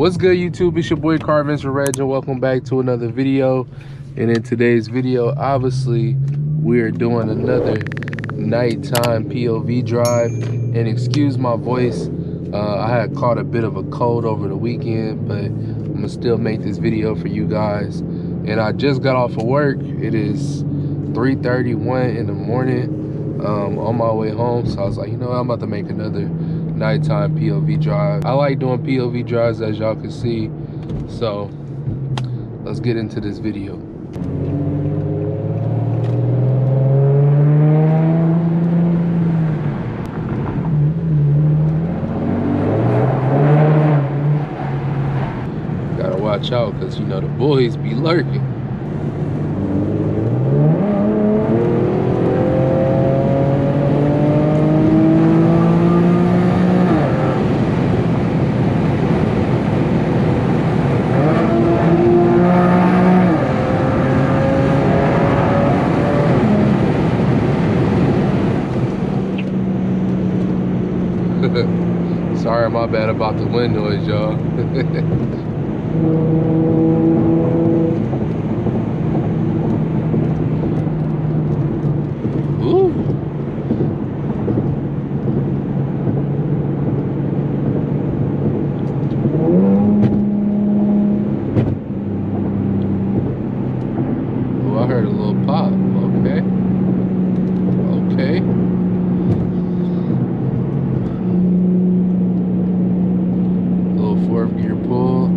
What's good, YouTube? It's your boy Carvin's Reg, and welcome back to another video. And in today's video, obviously, we're doing another nighttime POV drive. And excuse my voice, I had caught a bit of a cold over the weekend, but I'm gonna still make this video for you guys. And I just got off of work. It is 3:31 in the morning, on my way home. So I was like, you know what, I'm about to make another nighttime POV drive. I like doing POV drives, as y'all can see. So let's get into this video. Gotta watch out, because you know the boys be lurking. Sorry, my bad about the wind noise, y'all. Ooh. Oh, I heard a little pop. Okay. Okay. Fourth gear pull.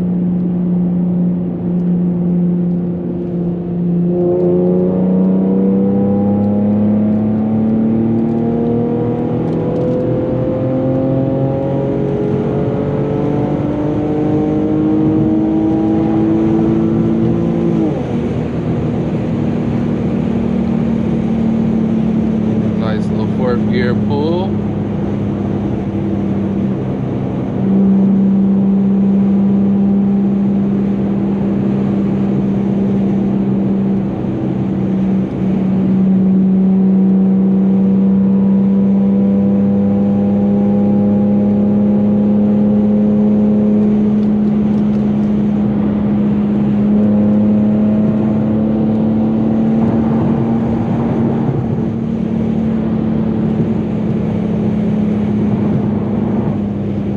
Nice little fourth gear pull.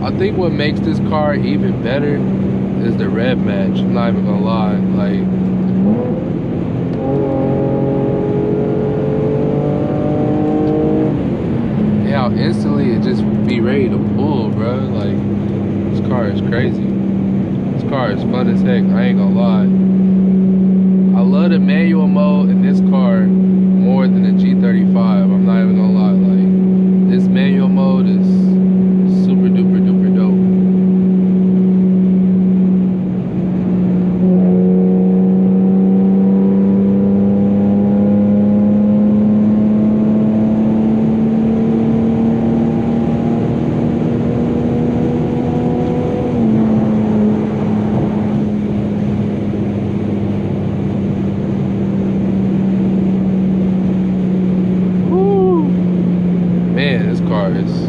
I think what makes this car even better is the rev match. I'm not even gonna lie. Like, yeah, how instantly it just be ready to pull, bro. Like, this car is crazy. This car is fun as heck. I ain't gonna lie. I love the manual mode in this car more than the G35. I'm not even gonna lie. Like, this manual mode is super duper duper dope. Woo. Man, this car is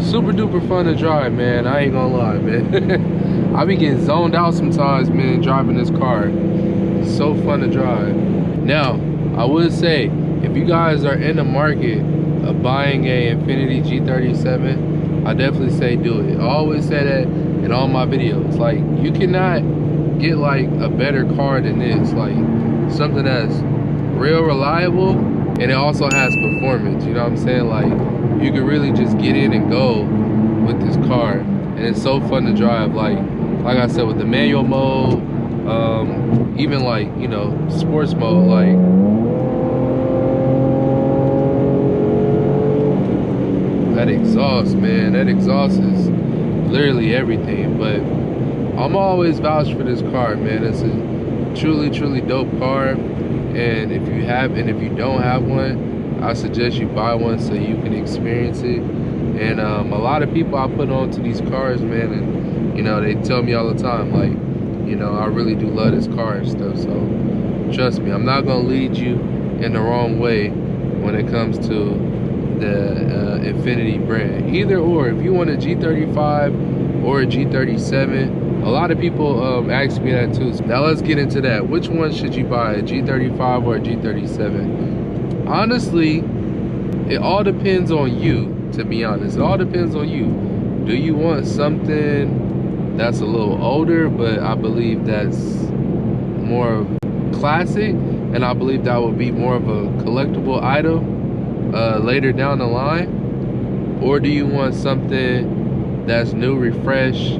super duper fun to drive, man. I ain't gonna lie, man. I be getting zoned out sometimes, man, driving this car. It's so fun to drive. Now, I would say, if you guys are in the market of buying a Infiniti G37, I definitely say do it. I always say that in all my videos. Like, you cannot get like a better car than this. Like, something that's real reliable and it also has performance. You know what I'm saying? Like, you can really just get in and go with this car, and it's so fun to drive. Like I said, with the manual mode, even like, you know, sports mode. Like, that exhaust, man, that exhaust is literally everything. But I'm always vouch for this car, man. It's a truly dope car, and if you don't have one, I suggest you buy one so you can experience it. And a lot of people I put onto these cars, man, and you know, they tell me all the time, like, you know, I really do love this car and stuff. So trust me, I'm not gonna lead you in the wrong way when it comes to the Infiniti brand. Either or, if you want a G35 or a G37, a A lot of people ask me that too. So now let's get into that. Which one should you buy, a G35 or a G37? Honestly, it all depends on you, to be honest. It all depends on you. Do you want something that's a little older, but I believe that's more classic, and I believe that would be more of a collectible item later down the line? Or do you want something that's new, refresh,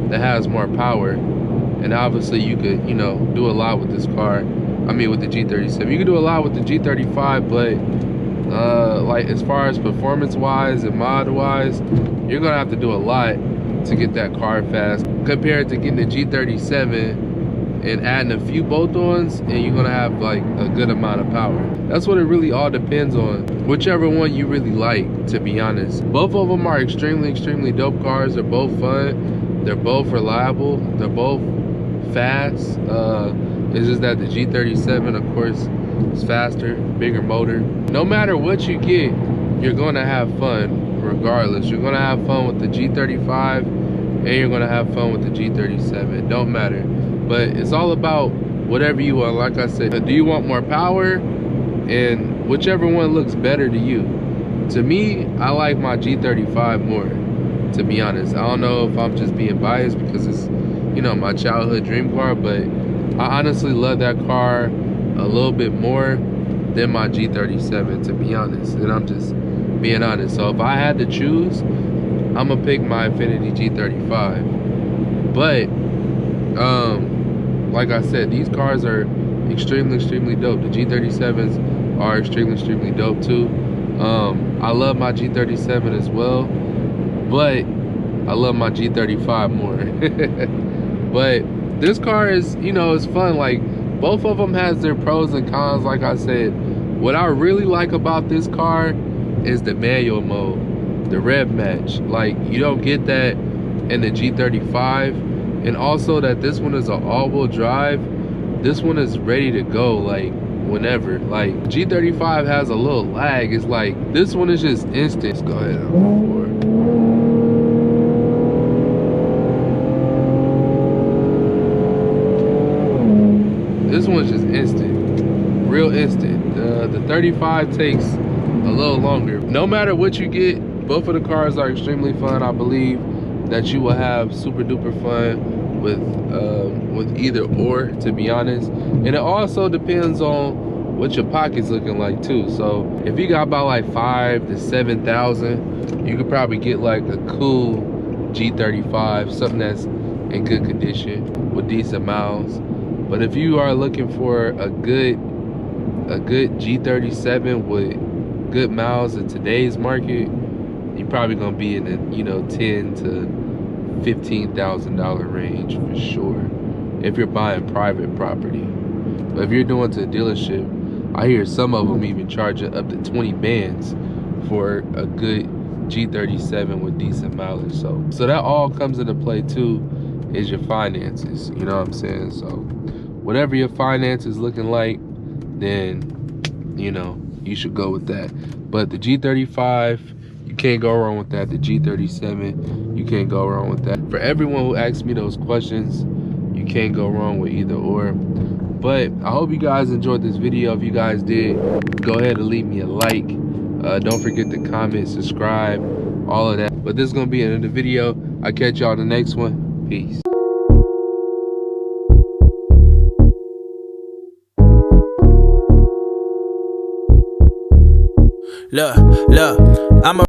that has more power? And obviously you could, you know, do a lot with this car. I mean, with the G37. You could do a lot with the G35, but like as far as performance wise and mod wise, you're gonna have to do a lot to get that car fast compared to getting the G37 and adding a few bolt-ons, and you're gonna have like a good amount of power. That's what it really all depends on, whichever one you really like, to be honest. Both of them are extremely dope cars. They're both fun, they're both reliable, they're both fast. It's just that the G37, of course, is faster, bigger motor. No matter what you get, you're gonna have fun regardless. You're gonna have fun with the G35 and you're gonna have fun with the G37. Don't matter. But it's all about whatever you want. Like I said, do you want more power? And whichever one looks better to you. To me, I like my G35 more, to be honest. I don't know if I'm just being biased because it's, you know, my childhood dream car, but I honestly love that car a little bit more than my G37, to be honest. And I'm just being honest. So if I had to choose, I'm gonna pick my Infiniti G35. But like I said, these cars are extremely dope. The G37s are extremely dope too. I love my G37 as well, but I love my G35 more. But this car is, you know, it's fun. Like, both of them has their pros and cons. Like I said, what I really like about this car is the manual mode, the rev match. Like, you don't get that in the G35. And also that this one is an all-wheel drive. This one is ready to go, like, whenever. Like, G35 has a little lag. It's like, this one is just instant. Let's go ahead and move forward. This one's just instant, real instant. The 35 takes a little longer. No matter what you get, both of the cars are extremely fun. I believe that you will have super duper fun with either or, to be honest. And it also depends on what your pocket's looking like too. So if you got about like 5,000 to 7,000, you could probably get like a cool G35, something that's in good condition with decent miles. But if you are looking for a good G37 with good miles in today's market, you're probably gonna be in the, you know, $10,000 to $15,000 range for sure, if you're buying private property. But if you're doing to a dealership, I hear some of them even charging up to 20 bands for a good G37 with decent mileage. So that all comes into play too, is your finances. You know what I'm saying? So whatever your finances looking like, then, you know, you should go with that. But the G35, you can't go wrong with that. The G37, you can't go wrong with that. For everyone who asks me those questions, you can't go wrong with either or. But I hope you guys enjoyed this video. If you guys did, go ahead and leave me a like. Don't forget to comment, subscribe, all of that. But this is gonna be the end of the video. I'll catch y'all in the next one. Peace. Look, I'm a